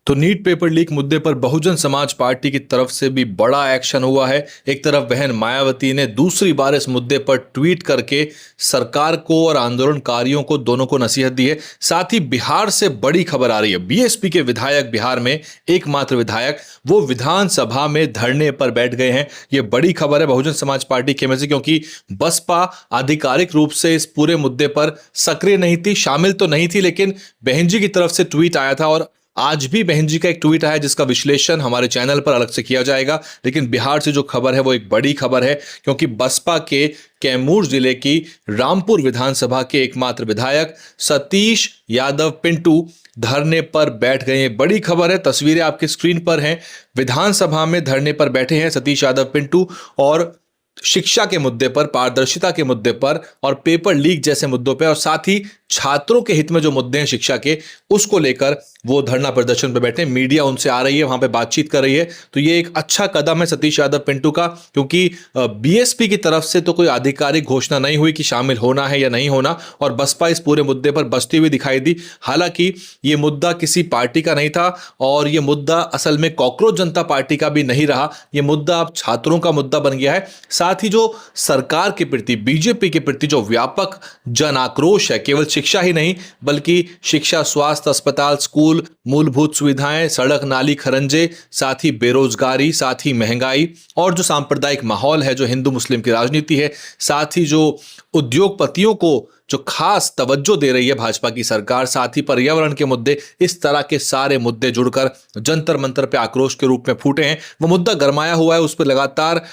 तो NEET paper leak मुद्दे पर बहुजन समाज पार्टी की तरफ से भी बड़ा एक्शन हुआ है। एक तरफ बहन मायावती ने दूसरी बार इस मुद्दे पर ट्वीट करके सरकार को और आंदोलनकारियों को दोनों को नसीहत दी है। साथ ही बिहार से बड़ी खबर आ रही है। बीएसपी के विधायक, बिहार में एकमात्र विधायक, वो विधानसभा में धरने पर बैठ गए हैं। ये बड़ी खबर है बहुजन समाज पार्टी के में से, क्योंकि बसपा आधिकारिक रूप से इस पूरे मुद्दे पर सक्रिय नहीं थी, शामिल तो नहीं थी, लेकिन बहन जी की तरफ से ट्वीट आया था और आज भी बहन जी का एक ट्वीट आया जिसका विश्लेषण हमारे चैनल पर अलग से किया जाएगा। लेकिन बिहार से जो खबर है वो एक बड़ी खबर है, क्योंकि बसपा के कैमूर जिले की रामपुर विधानसभा के एकमात्र विधायक सतीश यादव पिंटू धरने पर बैठ गए हैं। बड़ी खबर है, तस्वीरें आपके स्क्रीन पर हैं। विधानसभा में धरने पर बैठे हैं सतीश यादव पिंटू और शिक्षा के मुद्दे पर, पारदर्शिता के मुद्दे पर और पेपर लीक जैसे मुद्दों पर, और साथ ही छात्रों के हित में जो मुद्दे हैं शिक्षा के, उसको लेकर वो धरना प्रदर्शन पर बैठे। मीडिया उनसे आ रही है, वहां पे बातचीत कर रही है। तो ये एक अच्छा कदम है सतीश यादव पिंटू का, क्योंकि बीएसपी की तरफ से तो कोई आधिकारिक घोषणा नहीं हुई कि शामिल होना है या नहीं होना, और बसपा इस पूरे मुद्दे पर बसती हुई दिखाई दी। हालांकि ये मुद्दा किसी पार्टी का नहीं था और ये मुद्दा असल में कॉकरोच जनता पार्टी का भी नहीं रहा। ये मुद्दा अब छात्रों का मुद्दा बन गया है। साथ ही जो सरकार के प्रति, बीजेपी के प्रति जो व्यापक जन आक्रोश है, केवल शिक्षा ही नहीं बल्कि शिक्षा, स्वास्थ्य, अस्पताल, स्कूल, मूलभूत सुविधाएं, सड़क, नाली, खरंजे, साथ ही बेरोजगारी, साथ ही महंगाई और जो सांप्रदायिक माहौल है, जो हिंदू मुस्लिम की राजनीति है, साथ ही जो उद्योगपतियों को जो खास तवज्जो दे रही है भाजपा की सरकार, साथ ही पर्यावरण के मुद्दे, इस तरह के सारे मुद्दे जुड़कर जंतर मंतर पे आक्रोश के रूप में फूटे हैं। वो मुद्दा गरमाया हुआ है, उस पर लगातार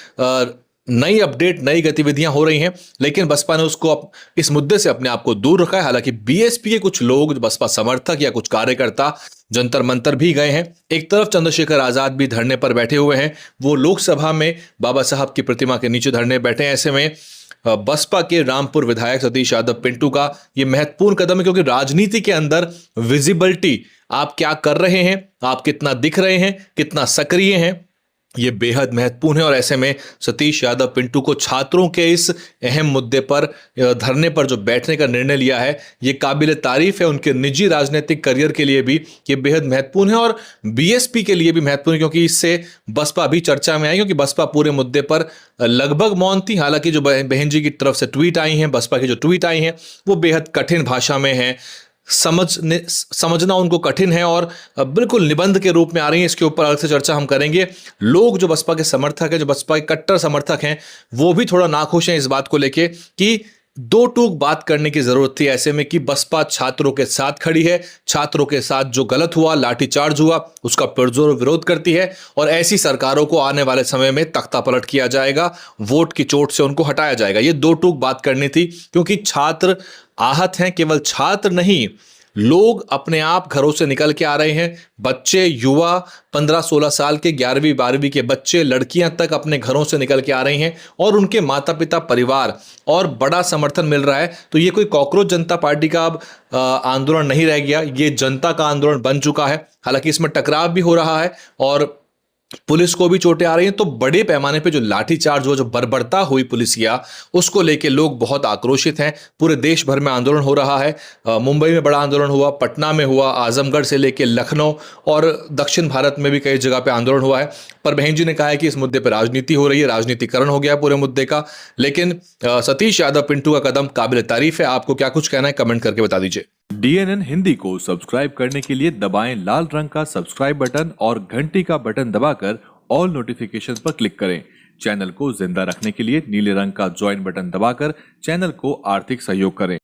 नई अपडेट, नई गतिविधियां हो रही हैं, लेकिन बसपा ने उसको इस मुद्दे से अपने आप को दूर रखा है। हालांकि बीएसपी के कुछ लोग, बसपा समर्थक या कुछ कार्यकर्ता जंतर मंतर भी गए हैं। एक तरफ चंद्रशेखर आजाद भी धरने पर बैठे हुए हैं, वो लोकसभा में बाबा साहब की प्रतिमा के नीचे धरने बैठे हैं। ऐसे में बसपा के रामपुर विधायक सतीश यादव पिंटू का यह महत्वपूर्ण कदम है, क्योंकि राजनीति के अंदर विजिबिलिटी, आप क्या कर रहे हैं, आप कितना दिख रहे हैं, कितना सक्रिय हैं, ये बेहद महत्वपूर्ण है। और ऐसे में सतीश यादव पिंटू को छात्रों के इस अहम मुद्दे पर धरने पर जो बैठने का निर्णय लिया है, ये काबिल तारीफ है। उनके निजी राजनीतिक करियर के लिए भी ये बेहद महत्वपूर्ण है और बीएसपी के लिए भी महत्वपूर्ण है, क्योंकि इससे बसपा भी चर्चा में आई, क्योंकि बसपा पूरे मुद्दे पर लगभग मौन थी। हालांकि जो बहन जी की तरफ से ट्वीट आई हैं, बसपा की जो ट्वीट आई हैं, वो बेहद कठिन भाषा में है, समझना उनको कठिन है और बिल्कुल निबंध के रूप में आ रही है। इसके ऊपर अलग से चर्चा हम करेंगे। लोग जो बसपा के समर्थक हैं, जो बसपा के कट्टर समर्थक हैं, वो भी थोड़ा नाखुश हैं इस बात को लेके कि दो टूक बात करने की जरूरत थी ऐसे में, कि बसपा छात्रों के साथ खड़ी है, छात्रों के साथ जो गलत हुआ, लाठीचार्ज हुआ, उसका पुरजोर विरोध करती है और ऐसी सरकारों को आने वाले समय में तख्ता पलट किया जाएगा, वोट की चोट से उनको हटाया जाएगा। ये दो टूक बात करनी थी, क्योंकि छात्र आहत हैं। केवल छात्र नहीं, लोग अपने आप घरों से निकल के आ रहे हैं। बच्चे, युवा, 15-16 साल के, 11वीं 12वीं के बच्चे, लड़कियां तक अपने घरों से निकल के आ रही हैं और उनके माता पिता, परिवार और बड़ा समर्थन मिल रहा है। तो ये कोई कॉकरोच जनता पार्टी का अब आंदोलन नहीं रह गया, ये जनता का आंदोलन बन चुका है। हालांकि इसमें टकराव भी हो रहा है और पुलिस को भी चोटें आ रही हैं। तो बड़े पैमाने पे जो लाठीचार्ज हुआ, जो बर्बरता हुई पुलिसिया, उसको लेके लोग बहुत आक्रोशित हैं। पूरे देश भर में आंदोलन हो रहा है। मुंबई में बड़ा आंदोलन हुआ, पटना में हुआ, आजमगढ़ से लेके लखनऊ और दक्षिण भारत में भी कई जगह पे आंदोलन हुआ है। पर बहन जी ने कहा है कि इस मुद्दे पर राजनीति हो रही है, राजनीतिकरण हो गया है पूरे मुद्दे का। लेकिन सतीश यादव पिंटू का कदम काबिल तारीफ है। आपको क्या कुछ कहना है, कमेंट करके बता दीजिए। DNN हिंदी को सब्सक्राइब करने के लिए दबाएं लाल रंग का सब्सक्राइब बटन और घंटी का बटन दबाकर ऑल नोटिफिकेशन पर क्लिक करें। चैनल को जिंदा रखने के लिए नीले रंग का ज्वाइन बटन दबाकर चैनल को आर्थिक सहयोग करें।